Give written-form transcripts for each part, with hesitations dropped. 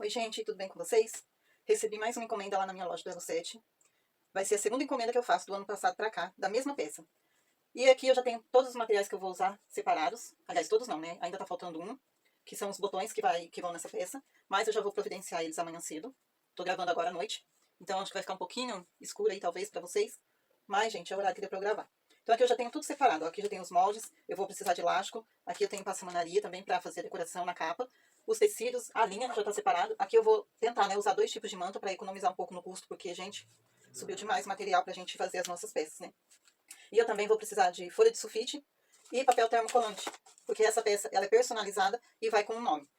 Oi, gente, tudo bem com vocês? Recebi mais uma encomenda lá na minha loja do Elo7. Vai ser a segunda encomenda que eu faço do ano passado pra cá, da mesma peça. E aqui eu já tenho todos os materiais que eu vou usar separados. Aliás, todos não, né? Ainda tá faltando um, que são os botões que vão nessa peça. Mas eu já vou providenciar eles amanhã cedo. Tô gravando agora à noite. Então acho que vai ficar um pouquinho escuro aí, talvez, pra vocês. Mas, gente, é o horário que deu pra eu gravar. Então aqui eu já tenho tudo separado. Aqui já tenho os moldes, eu vou precisar de elástico. Aqui eu tenho passamanaria também pra fazer a decoração na capa. Os tecidos, a linha já tá separado. Aqui eu vou tentar, né, usar 2 tipos de manta pra economizar um pouco no custo, porque, gente, subiu demais o material pra gente fazer as nossas peças, né? E eu também vou precisar de folha de sulfite e papel termocolante, porque essa peça ela é personalizada e vai com um nome.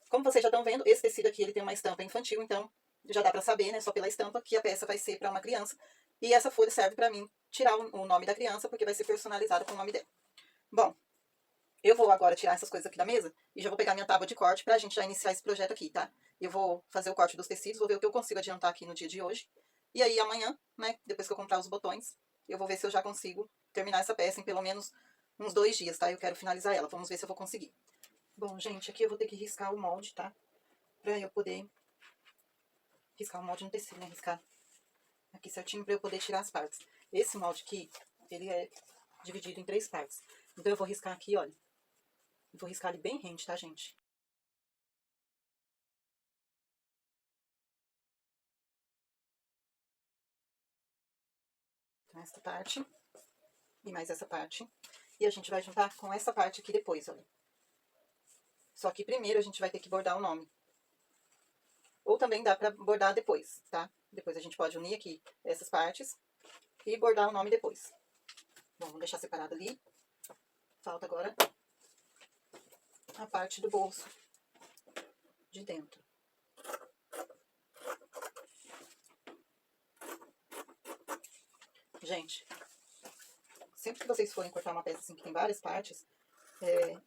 Como vocês já estão vendo, esse tecido aqui ele tem uma estampa infantil, então já dá pra saber, né, só pela estampa, que a peça vai ser para uma criança. E essa folha serve pra mim tirar o nome da criança, porque vai ser personalizada com o nome dela. Bom, eu vou agora tirar essas coisas aqui da mesa e já vou pegar minha tábua de corte pra gente já iniciar esse projeto aqui, tá? Eu vou fazer o corte dos tecidos, vou ver o que eu consigo adiantar aqui no dia de hoje. E aí amanhã, né, depois que eu comprar os botões, eu vou ver se eu já consigo terminar essa peça em pelo menos uns 2 dias, tá? Eu quero finalizar ela, vamos ver se eu vou conseguir. Bom, gente, aqui eu vou ter que riscar o molde, tá? Pra eu poder riscar o molde no tecido, né? Riscar aqui certinho pra eu poder tirar as partes. Esse molde aqui, ele é dividido em 3 partes. Então eu vou riscar aqui, olha. Vou riscar ele bem rente, tá, gente? Então, essa parte e mais essa parte. E a gente vai juntar com essa parte aqui depois, olha. Só que primeiro a gente vai ter que bordar o nome. Ou também dá pra bordar depois, tá? Depois a gente pode unir aqui essas partes e bordar o nome depois. Bom, vamos deixar separado ali. Falta agora a parte do bolso de dentro. Gente, sempre que vocês forem cortar uma peça assim que tem várias partes,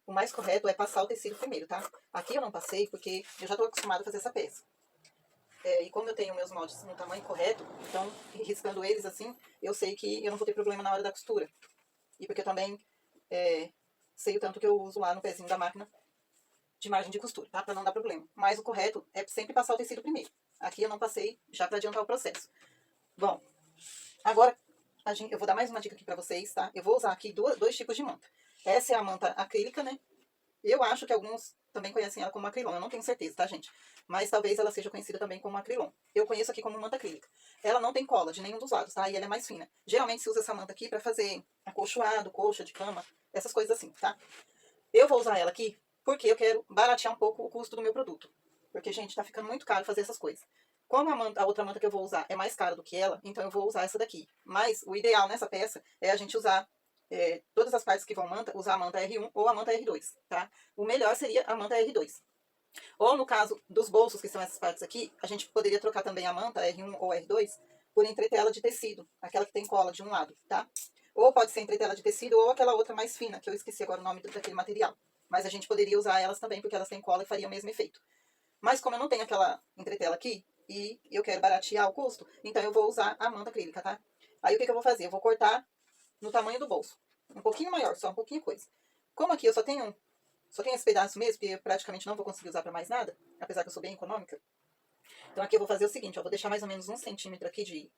o mais correto é passar o tecido primeiro, tá? Aqui eu não passei porque eu já tô acostumada a fazer essa peça. E como eu tenho meus moldes no tamanho correto, então, riscando eles assim, eu sei que eu não vou ter problema na hora da costura. E porque eu também sei o tanto que eu uso lá no pezinho da máquina de margem de costura, tá? Pra não dar problema. Mas o correto é sempre passar o tecido primeiro. Aqui eu não passei, já pra adiantar o processo. Bom, agora eu vou dar mais uma dica aqui pra vocês, tá? Eu vou usar aqui 2 tipos de manta. Essa é a manta acrílica, né? Eu acho que alguns também conhecem ela como acrilon, eu não tenho certeza, tá, gente? Mas talvez ela seja conhecida também como acrilon. Eu conheço aqui como manta acrílica. Ela não tem cola de nenhum dos lados, tá? E ela é mais fina. Geralmente se usa essa manta aqui pra fazer acolchoado, colcha de cama, essas coisas assim, tá? Eu vou usar ela aqui porque eu quero baratear um pouco o custo do meu produto. Porque, gente, tá ficando muito caro fazer essas coisas. Como a outra manta que eu vou usar é mais cara do que ela, então eu vou usar essa daqui. Mas o ideal nessa peça é a gente usar todas as partes que vão manta, usar a manta R1 ou a manta R2, tá? O melhor seria a manta R2. Ou no caso dos bolsos, que são essas partes aqui, a gente poderia trocar também a manta R1 ou R2 por entretela de tecido, aquela que tem cola de um lado, tá? Ou pode ser entretela de tecido ou aquela outra mais fina, que eu esqueci agora o nome daquele material. Mas a gente poderia usar elas também, porque elas têm cola e faria o mesmo efeito. Mas como eu não tenho aquela entretela aqui, e eu quero baratear o custo, então eu vou usar a manta acrílica, tá? Aí o que eu vou fazer? Eu vou cortar no tamanho do bolso. Um pouquinho maior, só um pouquinho coisa. Como aqui eu só tenho esse pedaço mesmo, que eu praticamente não vou conseguir usar pra mais nada, apesar que eu sou bem econômica. Então aqui eu vou fazer o seguinte, ó, vou deixar mais ou menos 1 centímetro aqui de...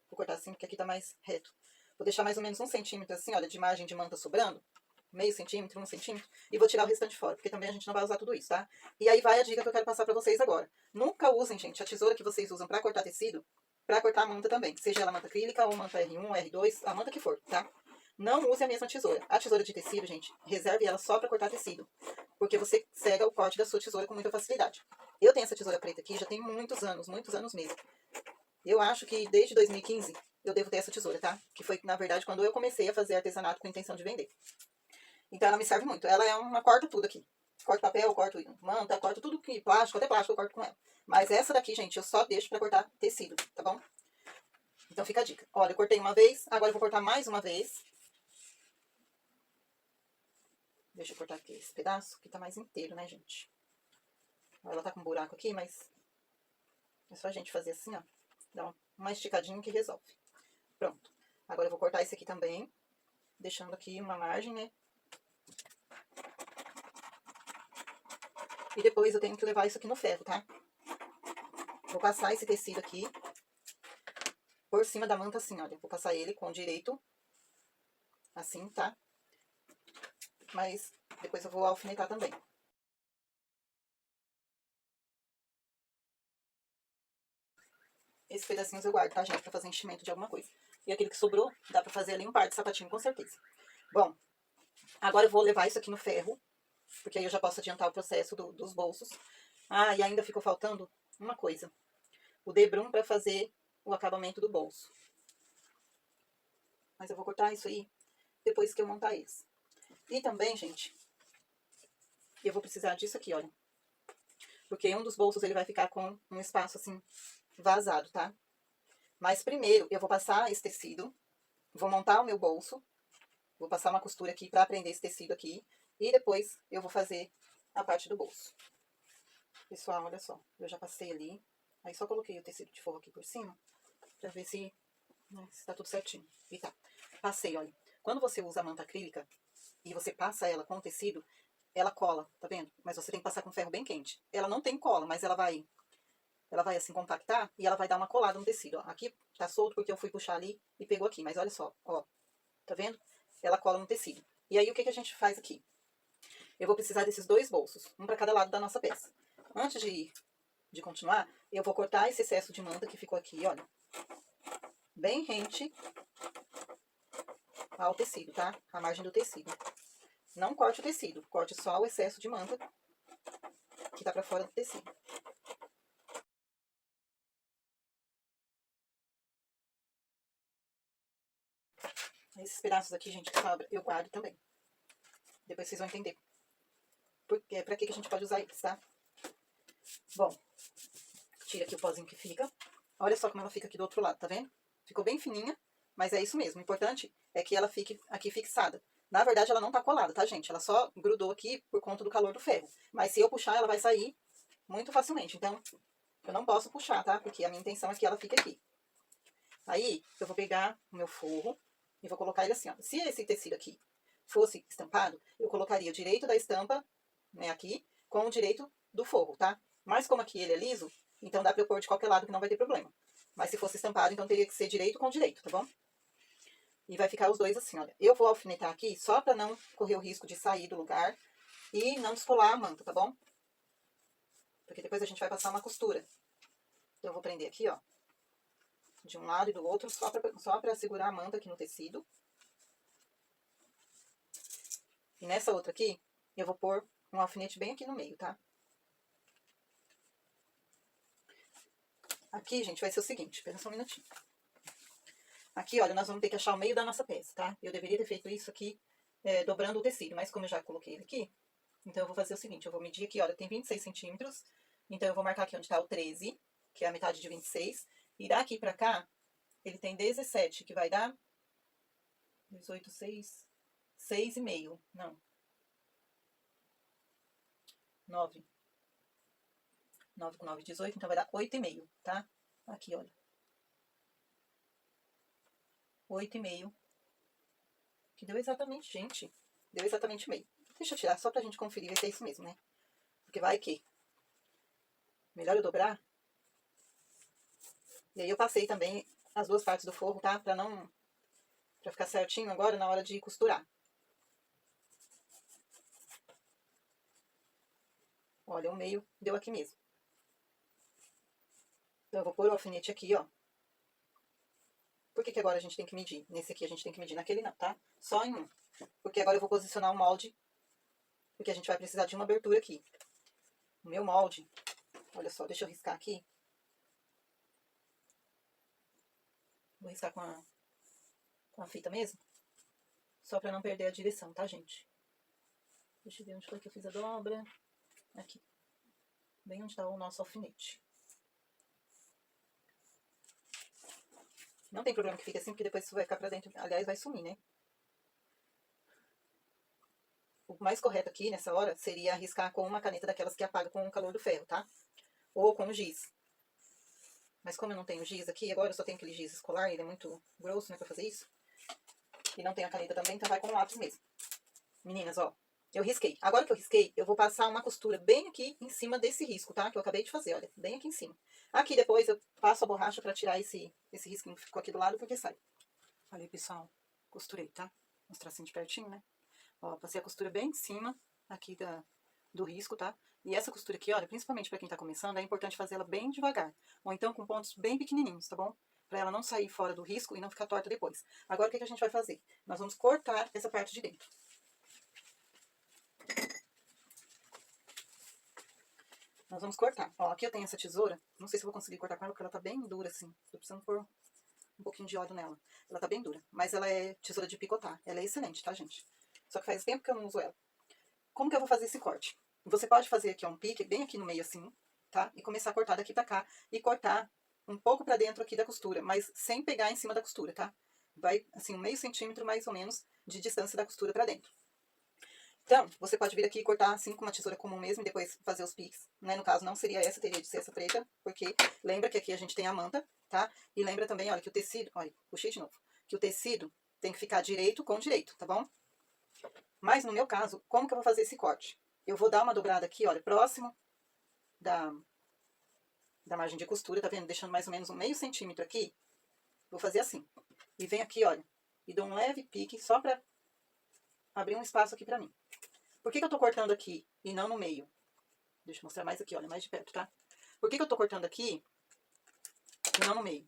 Vou cortar assim, porque aqui tá mais reto. Vou deixar mais ou menos 1 centímetro assim, olha, de margem de manta sobrando. Meio centímetro, 1 centímetro. E vou tirar o restante fora, porque também a gente não vai usar tudo isso, tá? E aí vai a dica que eu quero passar pra vocês agora. Nunca usem, gente, a tesoura que vocês usam pra cortar tecido, pra cortar a manta também. Seja ela manta acrílica ou manta R1, R2, a manta que for, tá? Não use a mesma tesoura. A tesoura de tecido, gente, reserve ela só pra cortar tecido. Porque você cega o corte da sua tesoura com muita facilidade. Eu tenho essa tesoura preta aqui já tem muitos anos mesmo. Eu acho que desde 2015 eu devo ter essa tesoura, tá? Que foi, na verdade, quando eu comecei a fazer artesanato com a intenção de vender. Então ela me serve muito. Ela é uma corta tudo aqui. Corto papel, corto manta, corto tudo que plástico, até plástico eu corto com ela. Mas essa daqui, gente, eu só deixo pra cortar tecido, tá bom? Então fica a dica. Olha, eu cortei uma vez, agora eu vou cortar mais uma vez. Deixa eu cortar aqui esse pedaço, que tá mais inteiro, né, gente? Ela tá com um buraco aqui, mas é só a gente fazer assim, ó. Dá uma esticadinha que resolve. Pronto. Agora eu vou cortar esse aqui também, deixando aqui uma margem, né? E depois eu tenho que levar isso aqui no ferro, tá? Vou passar esse tecido aqui por cima da manta assim, olha. Vou passar ele com direito, assim, tá? Mas depois eu vou alfinetar também. Esses pedacinhos eu guardo, tá, gente? Pra fazer enchimento de alguma coisa. E aquele que sobrou, dá pra fazer ali um par de sapatinho, com certeza. Bom, agora eu vou levar isso aqui no ferro, porque aí eu já posso adiantar o processo dos bolsos. Ah, e ainda ficou faltando uma coisa. O debrum pra fazer o acabamento do bolso. Mas eu vou cortar isso aí depois que eu montar eles. E também, gente, eu vou precisar disso aqui, olha. Porque um dos bolsos ele vai ficar com um espaço assim, vazado, tá? Mas primeiro eu vou passar esse tecido, vou montar o meu bolso, vou passar uma costura aqui pra prender esse tecido aqui. E depois eu vou fazer a parte do bolso. Pessoal, olha só, eu já passei ali. Aí só coloquei o tecido de forro aqui por cima, pra ver se, né, se tá tudo certinho. E tá. Passei, olha. Quando você usa a manta acrílica e você passa ela com o tecido, ela cola, tá vendo? Mas você tem que passar com ferro bem quente. Ela não tem cola, mas ela vai assim compactar e ela vai dar uma colada no tecido, ó. Aqui tá solto porque eu fui puxar ali e pegou aqui, mas olha só, ó. Tá vendo? Ela cola no tecido. E aí o que a gente faz aqui? Eu vou precisar desses dois bolsos, um para cada lado da nossa peça. Antes de continuar, eu vou cortar esse excesso de manta que ficou aqui, olha. Bem rente ao tecido, tá? A margem do tecido. Não corte o tecido, corte só o excesso de manta que tá pra fora do tecido. Esses pedaços aqui, gente, que sobra, eu guardo também. Depois vocês vão entender. Porque, pra que a gente pode usar eles, tá? Bom, tira aqui o pozinho que fica. Olha só como ela fica aqui do outro lado, tá vendo? Ficou bem fininha, mas é isso mesmo. O importante é que ela fique aqui fixada. Na verdade, ela não tá colada, tá, gente? Ela só grudou aqui por conta do calor do ferro. Mas se eu puxar, ela vai sair muito facilmente. Então, eu não posso puxar, tá? Porque a minha intenção é que ela fique aqui. Aí, eu vou pegar o meu forro e vou colocar ele assim, ó. Se esse tecido aqui fosse estampado, eu colocaria o direito da estampa, né, aqui, com o direito do forro, tá? Mas como aqui ele é liso, então dá pra eu pôr de qualquer lado que não vai ter problema. Mas se fosse estampado, então teria que ser direito com direito, tá bom? E vai ficar os dois assim, olha. Eu vou alfinetar aqui só pra não correr o risco de sair do lugar e não descolar a manta, tá bom? Porque depois a gente vai passar uma costura. Então, eu vou prender aqui, ó, de um lado e do outro, só pra segurar a manta aqui no tecido. E nessa outra aqui, eu vou pôr um alfinete bem aqui no meio, tá? Aqui, gente, vai ser o seguinte, espera só um minutinho. Aqui, olha, nós vamos ter que achar o meio da nossa peça, tá? Eu deveria ter feito isso aqui, dobrando o tecido, mas como eu já coloquei ele aqui, então eu vou fazer o seguinte, eu vou medir aqui, olha, tem 26 centímetros, então eu vou marcar aqui onde tá o 13, que é a metade de 26, e daqui pra cá, ele tem 17, que vai dar 18, 6,5, não, 9. 9 com 9, 18, então vai dar 8,5, tá? Aqui, olha. 8,5. Que deu exatamente, gente. Deu exatamente meio. Deixa eu tirar só pra gente conferir, ver se é isso mesmo, né? Porque vai que... Melhor eu dobrar. E aí eu passei também as duas partes do forro, tá? Pra não... Pra ficar certinho agora na hora de costurar. Olha, o meio deu aqui mesmo. Então eu vou pôr o alfinete aqui, ó. Por que agora a gente tem que medir? Nesse aqui a gente tem que medir, naquele não, tá? Só em um. Porque agora eu vou posicionar o molde, porque a gente vai precisar de uma abertura aqui. O meu molde, olha só, deixa eu riscar aqui. Vou riscar com a fita mesmo. Só pra não perder a direção, tá, gente? Deixa eu ver onde foi que eu fiz a dobra. Aqui. Bem onde tá o nosso alfinete. Não tem problema que fique assim, porque depois isso vai ficar pra dentro. Aliás, vai sumir, né? O mais correto aqui, nessa hora, seria riscar com uma caneta daquelas que apaga com o calor do ferro, tá? Ou com o giz. Mas como eu não tenho giz aqui, agora eu só tenho aquele giz escolar, ele é muito grosso, né, pra fazer isso. E não tenho a caneta também, então vai com o lápis mesmo. Meninas, ó, Eu risquei. Agora que eu risquei, eu vou passar uma costura bem aqui em cima desse risco, tá? Que eu acabei de fazer, olha, bem aqui em cima. Aqui depois eu passo a borracha pra tirar esse risquinho que ficou aqui do lado, porque sai. Olha aí, pessoal, costurei, tá? Vou mostrar assim de pertinho, né? Ó, passei a costura bem em cima aqui do risco, tá? E essa costura aqui, olha, principalmente pra quem tá começando, é importante fazer ela bem devagar. Ou então com pontos bem pequenininhos, tá bom? Pra ela não sair fora do risco e não ficar torta depois. Agora o que a gente vai fazer? Nós vamos cortar essa parte de dentro. Nós vamos cortar. Ó, aqui eu tenho essa tesoura. Não sei se eu vou conseguir cortar com ela, porque ela tá bem dura, assim. Tô precisando pôr um pouquinho de óleo nela. Ela tá bem dura. Mas ela é tesoura de picotar. Ela é excelente, tá, gente? Só que faz tempo que eu não uso ela. Como que eu vou fazer esse corte? Você pode fazer aqui, ó, um pique bem aqui no meio, assim, tá? E começar a cortar daqui pra cá. E cortar um pouco pra dentro aqui da costura, mas sem pegar em cima da costura, tá? Vai, assim, um meio centímetro, mais ou menos, de distância da costura pra dentro. Então, você pode vir aqui e cortar assim com uma tesoura comum mesmo e depois fazer os piques, né? No caso, não seria essa, teria de ser essa preta, porque lembra que aqui a gente tem a manta, tá? E lembra também, olha, que o tecido, olha, puxei de novo, que o tecido tem que ficar direito com direito, tá bom? Mas no meu caso, como que eu vou fazer esse corte? Eu vou dar uma dobrada aqui, olha, próximo da margem de costura, tá vendo? Deixando mais ou menos um meio centímetro aqui. Vou fazer assim. E venho aqui, olha, e dou um leve pique só pra abrir um espaço aqui pra mim. Por que eu tô cortando aqui e não no meio? Deixa eu mostrar mais aqui, olha, mais de perto, tá? Por que eu tô cortando aqui e não no meio?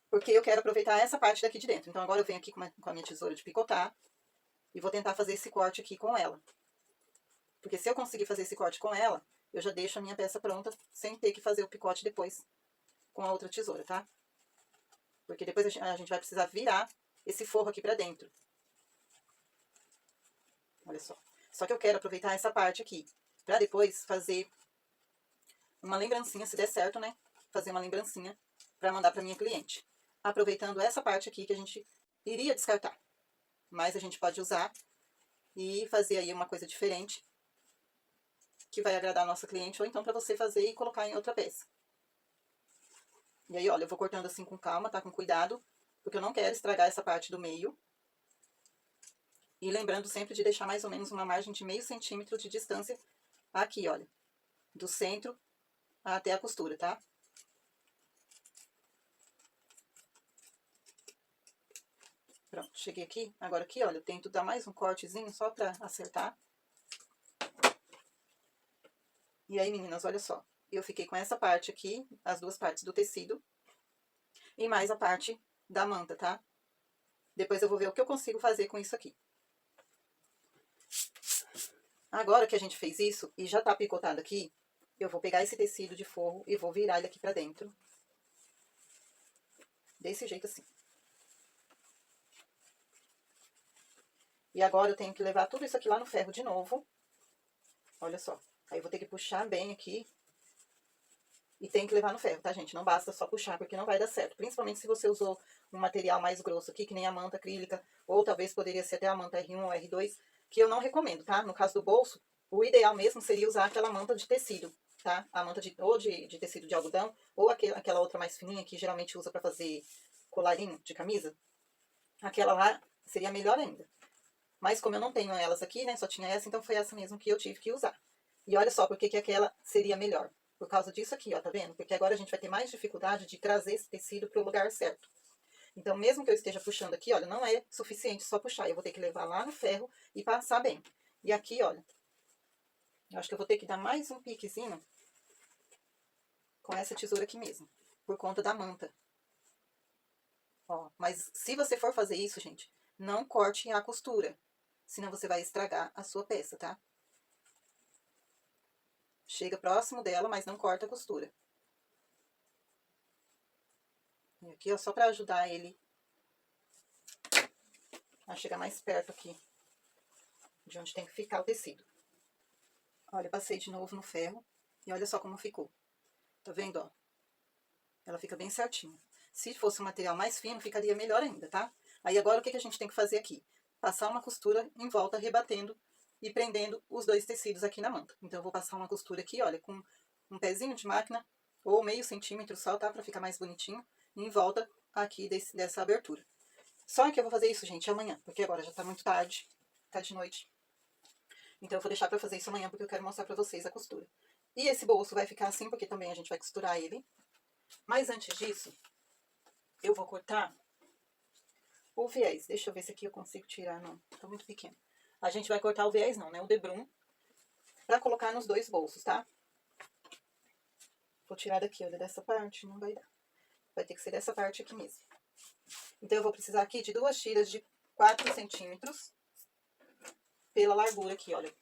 Porque eu quero aproveitar essa parte daqui de dentro. Então, agora eu venho aqui com a minha tesoura de picotar e vou tentar fazer esse corte aqui com ela. Porque se eu conseguir fazer esse corte com ela, eu já deixo a minha peça pronta sem ter que fazer o picote depois com a outra tesoura, tá? Porque depois a gente vai precisar virar esse forro aqui pra dentro. Olha só. Só que eu quero aproveitar essa parte aqui, pra depois fazer uma lembrancinha, se der certo, né? Fazer uma lembrancinha pra mandar pra minha cliente. Aproveitando essa parte aqui que a gente iria descartar. Mas a gente pode usar e fazer aí uma coisa diferente que vai agradar a nossa cliente, ou então pra você fazer e colocar em outra peça. E aí, olha, eu vou cortando assim com calma, tá? Com cuidado, porque eu não quero estragar essa parte do meio. E lembrando sempre de deixar mais ou menos uma margem de meio centímetro de distância aqui, olha. Do centro até a costura, tá? Pronto, cheguei aqui. Agora aqui, olha, eu tento dar mais um cortezinho só pra acertar. E aí, meninas, olha só. Eu fiquei com essa parte aqui, as duas partes do tecido. E mais a parte da manta, tá? Depois eu vou ver o que eu consigo fazer com isso aqui. Agora que a gente fez isso e já tá picotado aqui, eu vou pegar esse tecido de forro e vou virar ele aqui pra dentro. Desse jeito assim. E agora eu tenho que levar tudo isso aqui lá no ferro de novo. Olha só. Aí eu vou ter que puxar bem aqui. E tem que levar no ferro, tá, gente? Não basta só puxar, porque não vai dar certo. Principalmente se você usou um material mais grosso aqui, que nem a manta acrílica. Ou talvez poderia ser até a manta R1 ou R2, que eu não recomendo, tá? No caso do bolso, o ideal mesmo seria usar aquela manta de tecido, tá? A manta ou de tecido de algodão, ou aquela outra mais fininha, que geralmente usa pra fazer colarinho de camisa. Aquela lá seria melhor ainda. Mas como eu não tenho elas aqui, né, só tinha essa, então foi essa mesmo que eu tive que usar. E olha só por que aquela seria melhor. Por causa disso aqui, ó, tá vendo? Porque agora a gente vai ter mais dificuldade de trazer esse tecido pro lugar certo. Então, mesmo que eu esteja puxando aqui, olha, não é suficiente só puxar. Eu vou ter que levar lá no ferro e passar bem. E aqui, olha, eu acho que eu vou ter que dar mais um piquezinho com essa tesoura aqui mesmo, por conta da manta. Ó, mas se você for fazer isso, gente, não corte a costura, senão você vai estragar a sua peça, tá? Chega próximo dela, mas não corta a costura. E aqui, ó, só pra ajudar ele a chegar mais perto aqui, de onde tem que ficar o tecido. Olha, eu passei de novo no ferro, e olha só como ficou. Tá vendo, ó? Ela fica bem certinha. Se fosse um material mais fino, ficaria melhor ainda, tá? Aí agora, o que a gente tem que fazer aqui? Passar uma costura em volta, rebatendo e prendendo os dois tecidos aqui na manta. Então, eu vou passar uma costura aqui, olha, com um pezinho de máquina, ou meio centímetro só, tá? Pra ficar mais bonitinho, em volta aqui dessa abertura. Só que eu vou fazer isso, gente, amanhã, porque agora já tá muito tarde, tá de noite. Então eu vou deixar pra fazer isso amanhã, porque eu quero mostrar pra vocês a costura. E esse bolso vai ficar assim, porque também a gente vai costurar ele. Mas antes disso, eu vou cortar o viés. Deixa eu ver se aqui eu consigo tirar, não. Tá muito pequeno. A gente vai cortar o viés não, né? O debrum. Pra colocar nos dois bolsos, tá? Vou tirar daqui, olha, dessa parte, não vai dar. Vai ter que ser dessa parte aqui mesmo. Então, eu vou precisar aqui de 2 tiras de 4 centímetros. Pela largura aqui, olha.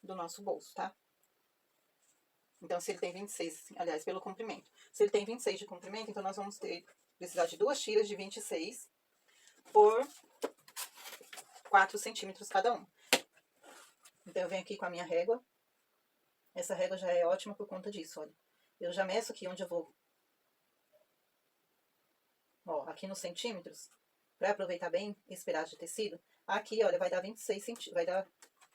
Do nosso bolso, tá? Então, se ele tem 26, aliás, pelo comprimento. Se ele tem 26 de comprimento, então nós vamos precisar de 2 tiras de 26 por 4 centímetros cada um. Então, eu venho aqui com a minha régua. Essa régua já é ótima por conta disso, olha. Eu já meço aqui onde eu vou. Ó, aqui nos centímetros, pra aproveitar bem esse pedaço de tecido, aqui, olha, vai dar 26 centímetros, vai dar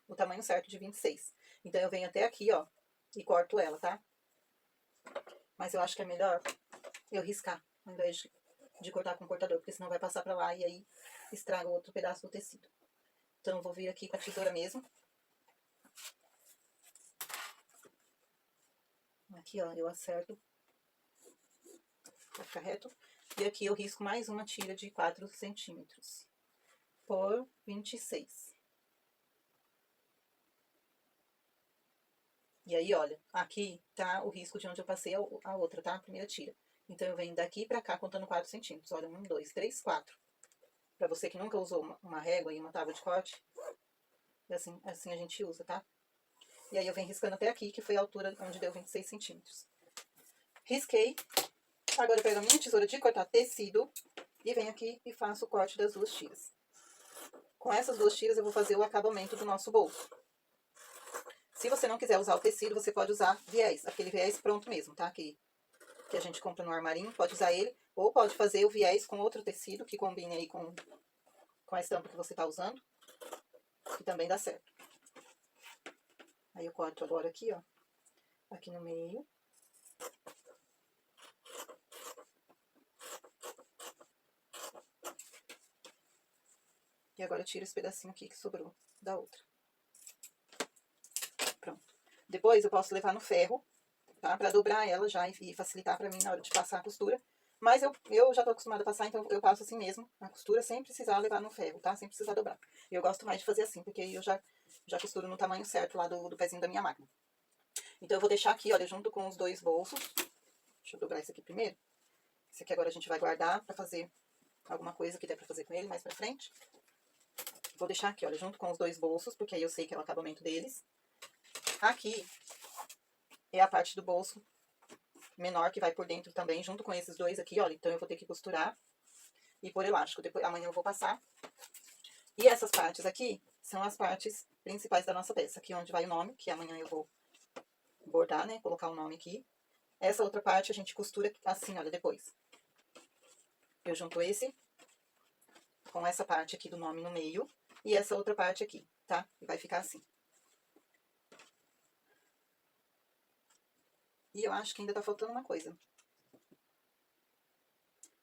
o tamanho certo de 26. Então, eu venho até aqui, ó, e corto ela, tá? Mas eu acho que é melhor eu riscar, ao invés de cortar com o cortador, porque senão vai passar pra lá e aí estraga o outro pedaço do tecido. Então, eu vou vir aqui com a tesoura mesmo. Aqui, ó, eu acerto pra ficar reto. E aqui eu risco mais uma tira de 4 centímetros por 26. E aí, olha, aqui tá o risco de onde eu passei a outra, tá? A primeira tira. Então, eu venho daqui pra cá contando 4 centímetros. Olha, 1, 2, 3, 4. Pra você que nunca usou uma régua e uma tábua de corte, assim a gente usa, tá? E aí, eu venho riscando até aqui, que foi a altura onde deu 26 centímetros. Risquei. Agora, eu pego a minha tesoura de cortar tecido e venho aqui e faço o corte das 2 tiras. Com essas 2 tiras, eu vou fazer o acabamento do nosso bolso. Se você não quiser usar o tecido, você pode usar viés, aquele viés pronto mesmo, tá? Que a gente compra no armarinho, pode usar ele, ou pode fazer o viés com outro tecido que combine aí com a estampa que você tá usando, que também dá certo. Aí eu corto agora aqui, ó, aqui no meio. E agora eu tiro esse pedacinho aqui que sobrou da outra. Pronto. Depois eu posso levar no ferro, tá? Pra dobrar ela já e facilitar pra mim na hora de passar a costura. Mas eu já tô acostumada a passar, então eu passo assim mesmo, a costura, sem precisar levar no ferro, tá? Sem precisar dobrar. Eu gosto mais de fazer assim, porque aí eu já costuro no tamanho certo lá do pezinho da minha máquina. Então eu vou deixar aqui, olha, junto com os 2 bolsos. Deixa eu dobrar esse aqui primeiro. Esse aqui agora a gente vai guardar pra fazer alguma coisa que der pra fazer com ele mais pra frente. Vou deixar aqui, olha, junto com os 2 bolsos, porque aí eu sei que é o acabamento deles. Aqui é a parte do bolso menor que vai por dentro também, junto com esses 2 aqui, olha. Então eu vou ter que costurar e pôr elástico. Depois, amanhã eu vou passar. E essas partes aqui são as partes principais da nossa peça. Aqui onde vai o nome, que amanhã eu vou bordar, né? Colocar o nome aqui. Essa outra parte a gente costura assim, olha, depois. Eu junto esse com essa parte aqui do nome no meio e essa outra parte aqui, tá? E vai ficar assim. E eu acho que ainda tá faltando uma coisa.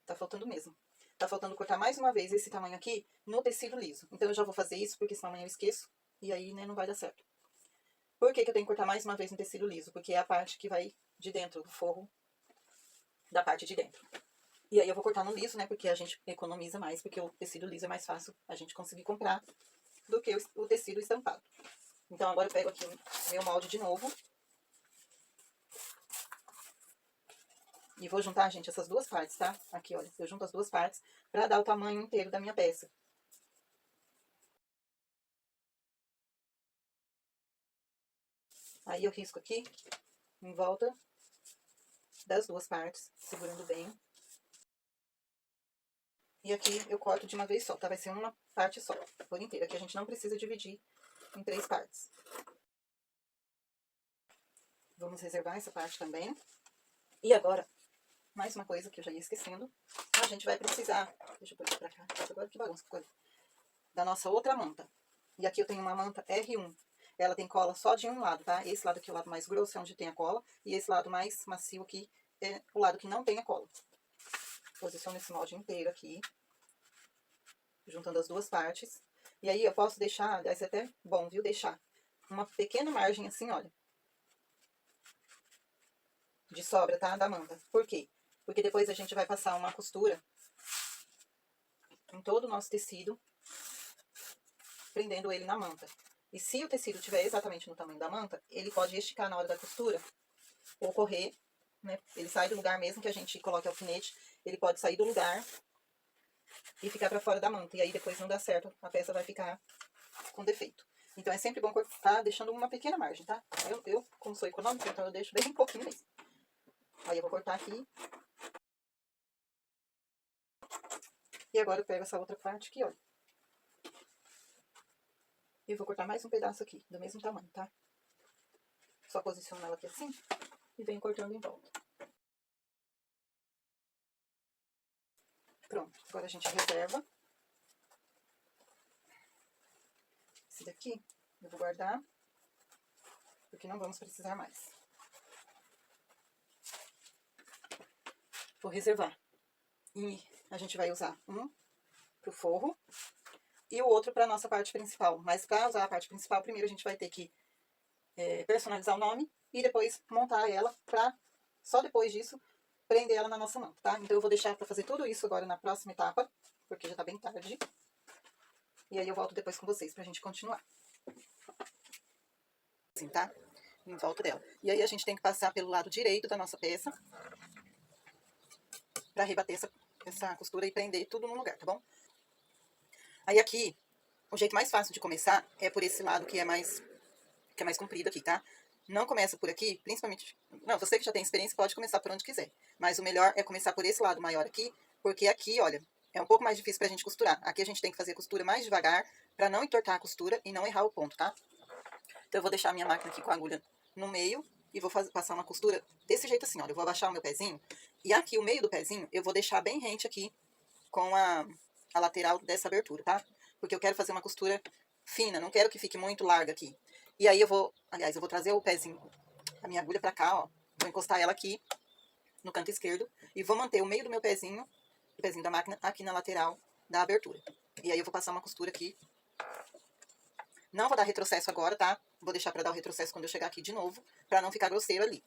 Tá faltando mesmo. Tá faltando cortar mais uma vez esse tamanho aqui no tecido liso. Então, eu já vou fazer isso, porque senão amanhã eu esqueço. E aí, né, não vai dar certo. Por que que eu tenho que cortar mais uma vez no tecido liso? Porque é a parte que vai de dentro, o forro da parte de dentro. E aí, eu vou cortar no liso, né, porque a gente economiza mais, porque o tecido liso é mais fácil a gente conseguir comprar do que o tecido estampado. Então, agora eu pego aqui o meu molde de novo. E vou juntar, gente, essas 2 partes, tá? Aqui, olha, eu junto as 2 partes pra dar o tamanho inteiro da minha peça. Aí eu risco aqui, em volta das 2 partes, segurando bem. E aqui eu corto de uma vez só, tá? Vai ser uma parte só, por inteira. Aqui a gente não precisa dividir em 3 partes. Vamos reservar essa parte também. E agora, mais uma coisa que eu já ia esquecendo. A gente vai precisar... Deixa eu pôr isso pra cá. Agora que bagunça ficou ali. Da nossa outra manta. E aqui eu tenho uma manta R1. Ela tem cola só de um lado, tá? Esse lado aqui é o lado mais grosso, é onde tem a cola. E esse lado mais macio aqui é o lado que não tem a cola. Posiciono esse molde inteiro aqui. Juntando as 2 partes. E aí eu posso deixar, aliás, é até bom, viu? Deixar uma pequena margem assim, olha, de sobra, tá? Da manta. Por quê? Porque depois a gente vai passar uma costura em todo o nosso tecido, prendendo ele na manta. E se o tecido estiver exatamente no tamanho da manta, ele pode esticar na hora da costura ou correr, né? Ele sai do lugar mesmo que a gente coloque alfinete, ele pode sair do lugar e ficar para fora da manta. E aí depois não dá certo, a peça vai ficar com defeito. Então é sempre bom cortar deixando uma pequena margem, tá? Eu como sou econômica, então eu deixo bem pouquinho mesmo. Aí eu vou cortar aqui. E agora eu pego essa outra parte aqui, ó. E vou cortar mais um pedaço aqui, do mesmo tamanho, tá? Só posiciono ela aqui assim e venho cortando em volta. Pronto, agora a gente reserva. Esse daqui eu vou guardar, porque não vamos precisar mais. Vou reservar. E a gente vai usar um pro forro e o outro pra nossa parte principal. Mas pra usar a parte principal, primeiro a gente vai ter que personalizar o nome e depois montar ela pra, só depois disso, prender ela na nossa manta, tá? Então eu vou deixar pra fazer tudo isso agora na próxima etapa, porque já tá bem tarde. E aí eu volto depois com vocês pra gente continuar. Assim, tá? Em volta dela. E aí a gente tem que passar pelo lado direito da nossa peça pra rebater essa costura e prender tudo no lugar, tá bom? Aí aqui, o jeito mais fácil de começar é por esse lado que é mais comprido aqui, tá? Não começa por aqui, principalmente... Não, você que já tem experiência pode começar por onde quiser. Mas o melhor é começar por esse lado maior aqui, porque aqui, olha, é um pouco mais difícil pra gente costurar. Aqui a gente tem que fazer a costura mais devagar, pra não entortar a costura e não errar o ponto, tá? Então eu vou deixar a minha máquina aqui com a agulha no meio e vou passar uma costura desse jeito assim, olha. Eu vou abaixar o meu pezinho e aqui o meio do pezinho eu vou deixar bem rente aqui com a lateral dessa abertura, tá? Porque eu quero fazer uma costura fina, não quero que fique muito larga aqui. E aí eu vou, aliás, eu vou trazer o pezinho, a minha agulha pra cá, ó. Vou encostar ela aqui no canto esquerdo e vou manter o meio do meu pezinho, o pezinho da máquina, aqui na lateral da abertura. E aí eu vou passar uma costura aqui. Não vou dar retrocesso agora, tá? Vou deixar pra dar o retrocesso quando eu chegar aqui de novo, pra não ficar grosseiro ali.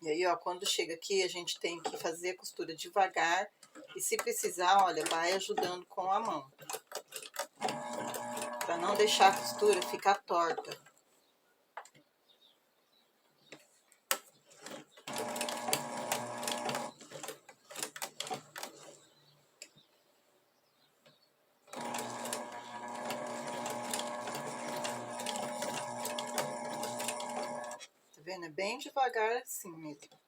E aí, ó, quando chega aqui, a gente tem que fazer a costura devagar. E se precisar, olha, vai ajudando com a mão. Pra não deixar a costura ficar torta. Tá vendo? É bem devagar assim mesmo.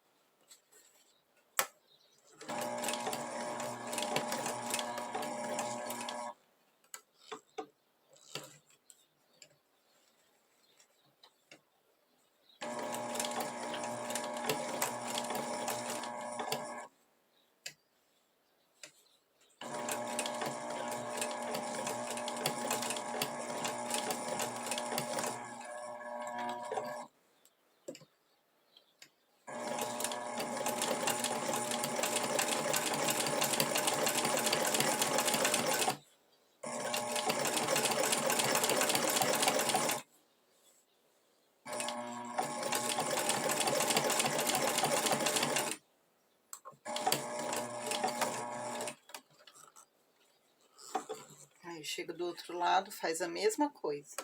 Aí chega do outro lado, faz a mesma coisa.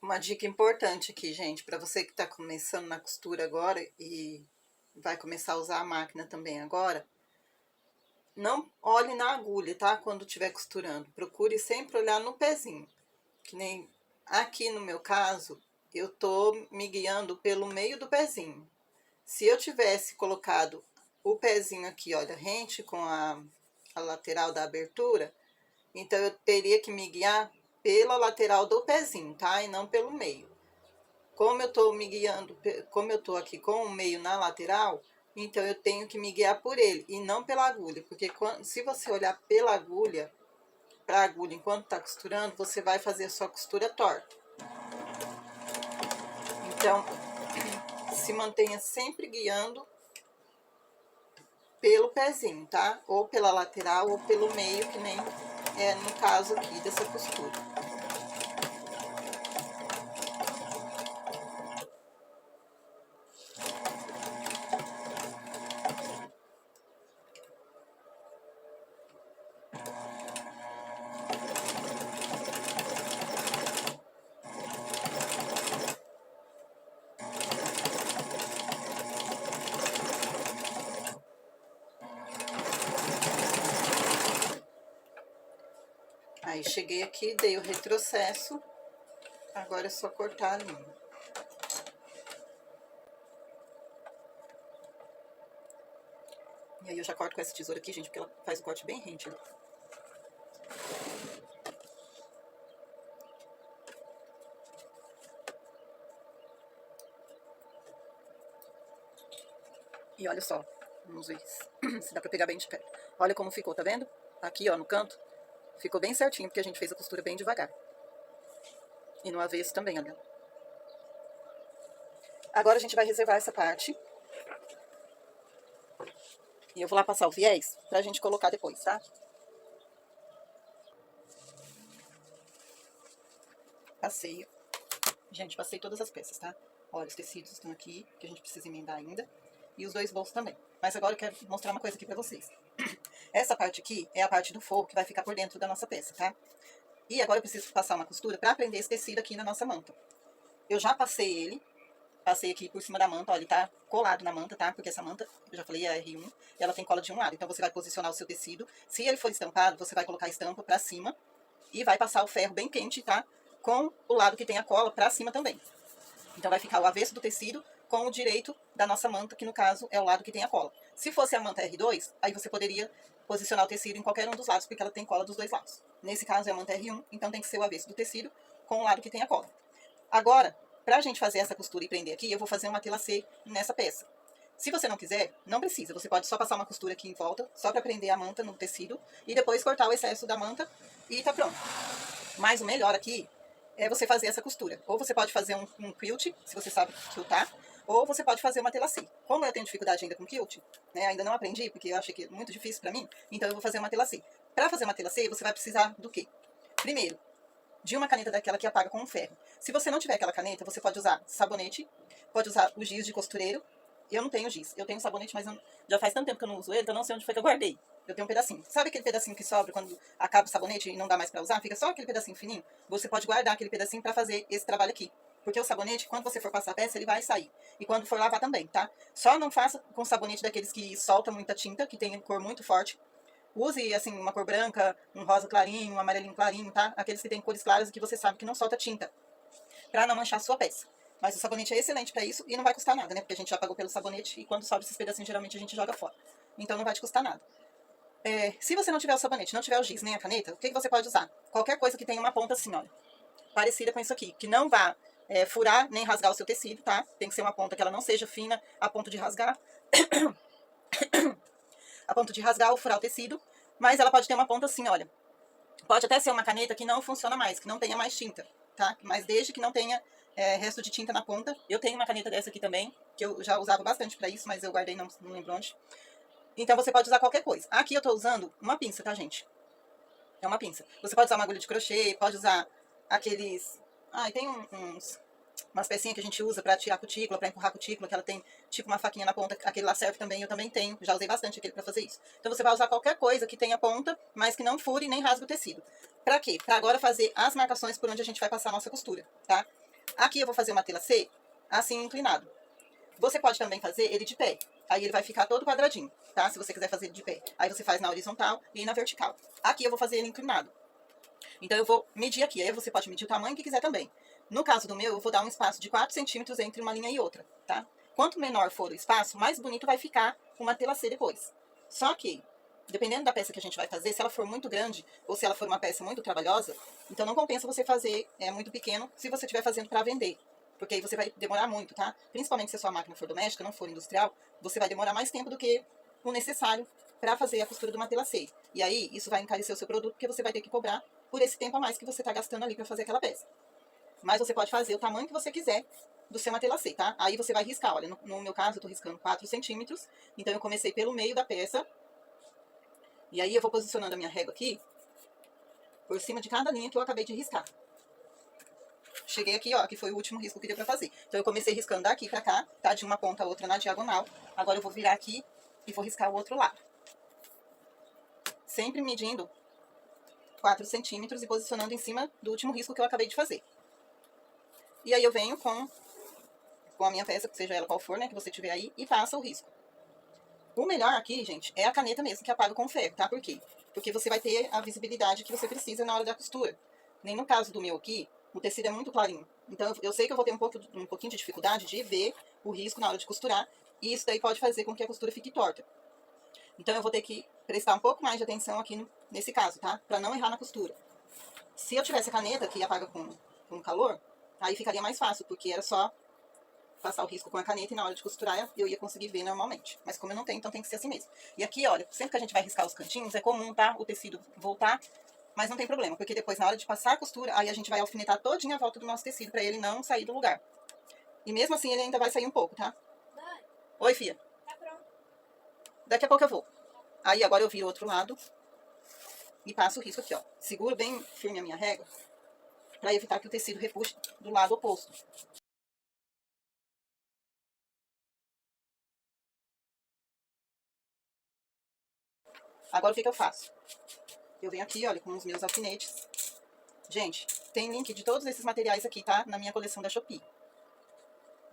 Uma dica importante aqui, gente, para você que tá começando na costura agora e vai começar a usar a máquina também agora, não olhe na agulha, tá? Quando estiver costurando. Procure sempre olhar no pezinho. Que nem aqui no meu caso, eu tô me guiando pelo meio do pezinho. Se eu tivesse colocado o pezinho aqui, olha, rente com a lateral da abertura, então eu teria que me guiar pela lateral do pezinho, tá? E não pelo meio. Como eu tô me guiando, como eu tô aqui com o meio na lateral, Então eu tenho que me guiar por ele e não pela agulha, porque se você olhar pela agulha, para a agulha enquanto está costurando, você vai fazer a sua costura torta. Então, se mantenha sempre guiando pelo pezinho, tá? Ou pela lateral ou pelo meio, que nem é no caso aqui dessa costura. Aí cheguei aqui, dei o retrocesso, agora é só cortar a linha. E aí eu já corto com essa tesoura aqui, gente, porque ela faz o corte bem rente. E olha só, vamos ver se dá pra pegar bem de perto. Olha como ficou, tá vendo? Aqui, ó, no canto, ficou bem certinho, porque a gente fez a costura bem devagar. E no avesso também, olha. Agora a gente vai reservar essa parte. E eu vou lá passar o viés pra gente colocar depois, tá? Passei. Gente, passei todas as peças, tá? Olha, os tecidos estão aqui, que a gente precisa emendar ainda. E os dois bolsos também. Mas agora eu quero mostrar uma coisa aqui pra vocês. Essa parte aqui é a parte do forro que vai ficar por dentro da nossa peça, tá? E agora eu preciso passar uma costura pra prender esse tecido aqui na nossa manta. Eu já passei ele. Passei aqui por cima da manta, ó, ele tá colado na manta, tá? Porque essa manta, eu já falei, é R1, ela tem cola de um lado. Então você vai posicionar o seu tecido. Se ele for estampado, você vai colocar a estampa pra cima e vai passar o ferro bem quente, tá? Com o lado que tem a cola pra cima também. Então vai ficar o avesso do tecido com o direito da nossa manta, que no caso é o lado que tem a cola. Se fosse a manta R2, aí você poderia posicionar o tecido em qualquer um dos lados, porque ela tem cola dos dois lados. Nesse caso é a manta R1, então tem que ser o avesso do tecido com o lado que tem a cola. Agora, pra gente fazer essa costura e prender aqui, eu vou fazer uma telacê nessa peça. Se você não quiser, não precisa. Você pode só passar uma costura aqui em volta, só pra prender a manta no tecido, e depois cortar o excesso da manta e tá pronto. Mas o melhor aqui é você fazer essa costura. Ou você pode fazer um quilt, se você sabe quiltar, ou você pode fazer uma telacê. Como eu tenho dificuldade ainda com quilt, né, ainda não aprendi, porque eu achei que é muito difícil pra mim, então eu vou fazer uma telacê. Pra fazer uma telacê, você vai precisar do quê? Primeiro, de uma caneta daquela que apaga com um ferro. Se você não tiver aquela caneta, você pode usar sabonete, pode usar o giz de costureiro. Eu não tenho giz, eu tenho sabonete, mas já faz tanto tempo que eu não uso ele, que eu não sei onde foi que eu guardei. Eu tenho um pedacinho. Sabe aquele pedacinho que sobra quando acaba o sabonete e não dá mais pra usar? Fica só aquele pedacinho fininho? Você pode guardar aquele pedacinho pra fazer esse trabalho aqui. Porque o sabonete, quando você for passar a peça, ele vai sair. E quando for lavar também, tá? Só não faça com sabonete daqueles que soltam muita tinta, que tem cor muito forte. Use, assim, uma cor branca, um rosa clarinho, um amarelinho clarinho, tá? Aqueles que têm cores claras e que você sabe que não solta tinta, pra não manchar a sua peça. Mas o sabonete é excelente pra isso e não vai custar nada, né? Porque a gente já pagou pelo sabonete e quando sobra esses pedacinhos, geralmente a gente joga fora. Então não vai te custar nada. Se você não tiver o sabonete, não tiver o giz nem a caneta, o que você pode usar? Qualquer coisa que tenha uma ponta assim, olha, parecida com isso aqui, que não vá furar nem rasgar o seu tecido, tá? Tem que ser uma ponta que ela não seja fina a ponto de rasgar. A ponto de rasgar ou furar o tecido, mas ela pode ter uma ponta assim, olha. Pode até ser uma caneta que não funciona mais, que não tenha mais tinta, tá? Mas desde que não tenha resto de tinta na ponta. Eu tenho uma caneta dessa aqui também, que eu já usava bastante pra isso, mas eu guardei, não lembro onde. Então você pode usar qualquer coisa. Aqui eu tô usando uma pinça, tá, gente? É uma pinça. Você pode usar uma agulha de crochê, pode usar aqueles... tem umas pecinhas que a gente usa pra tirar a cutícula, pra empurrar a cutícula, que ela tem tipo uma faquinha na ponta, aquele lá serve também, eu também tenho, já usei bastante aquele pra fazer isso. Então você vai usar qualquer coisa que tenha ponta, mas que não fure nem rasgue o tecido. Pra quê? Pra agora fazer as marcações por onde a gente vai passar a nossa costura, tá? Aqui eu vou fazer uma telacê assim inclinado. Você pode também fazer ele de pé. Aí ele vai ficar todo quadradinho, tá? Se você quiser fazer ele de pé. Aí você faz na horizontal e na vertical. Aqui eu vou fazer ele inclinado. Então eu vou medir aqui. Aí você pode medir o tamanho que quiser também. No caso do meu, eu vou dar um espaço de 4 centímetros entre uma linha e outra, tá? Quanto menor for o espaço, mais bonito vai ficar uma telacê depois. Só que, dependendo da peça que a gente vai fazer, se ela for muito grande ou se ela for uma peça muito trabalhosa, então não compensa você fazer muito pequeno se você estiver fazendo para vender. Porque aí você vai demorar muito, tá? Principalmente se a sua máquina for doméstica, não for industrial, você vai demorar mais tempo do que o necessário para fazer a costura do matelaceio. E aí, isso vai encarecer o seu produto, porque você vai ter que cobrar por esse tempo a mais que você está gastando ali para fazer aquela peça. Mas você pode fazer o tamanho que você quiser do seu matelaceio, tá? Aí você vai riscar, olha, no meu caso eu tô riscando 4 centímetros, então eu comecei pelo meio da peça, e aí eu vou posicionando a minha régua aqui, por cima de cada linha que eu acabei de riscar. Cheguei aqui, ó, que foi o último risco que deu pra fazer. Então eu comecei riscando daqui pra cá, tá? De uma ponta a outra na diagonal. Agora eu vou virar aqui e vou riscar o outro lado. Sempre medindo 4 centímetros e posicionando em cima do último risco que eu acabei de fazer. E aí eu venho com a minha peça, seja ela qual for, né, que você tiver aí, e passa o risco. O melhor aqui, gente, é a caneta mesmo, que apaga com ferro, tá? Por quê? Porque você vai ter a visibilidade que você precisa na hora da costura. Nem no caso do meu aqui, o tecido é muito clarinho. Então, eu sei que eu vou ter um pouquinho de dificuldade de ver o risco na hora de costurar, e isso daí pode fazer com que a costura fique torta. Então, eu vou ter que prestar um pouco mais de atenção aqui nesse caso, tá? Pra não errar na costura. Se eu tivesse a caneta que apaga com calor, aí ficaria mais fácil, porque era só passar o risco com a caneta e na hora de costurar eu ia conseguir ver normalmente. Mas como eu não tenho, então tem que ser assim mesmo. E aqui, olha, sempre que a gente vai riscar os cantinhos, é comum, tá? O tecido voltar, mas não tem problema, porque depois na hora de passar a costura, aí a gente vai alfinetar todinha a volta do nosso tecido pra ele não sair do lugar. E mesmo assim ele ainda vai sair um pouco, tá? Mãe. Oi, filha. Tá pronto. Daqui a pouco eu vou. Aí agora eu viro o outro lado e passo o risco aqui, ó. Seguro bem firme a minha régua pra evitar que o tecido repuxe do lado oposto. Agora o que eu faço? Eu venho aqui, olha, com os meus alfinetes. Gente, tem link de todos esses materiais aqui, tá? Na minha coleção da Shopee.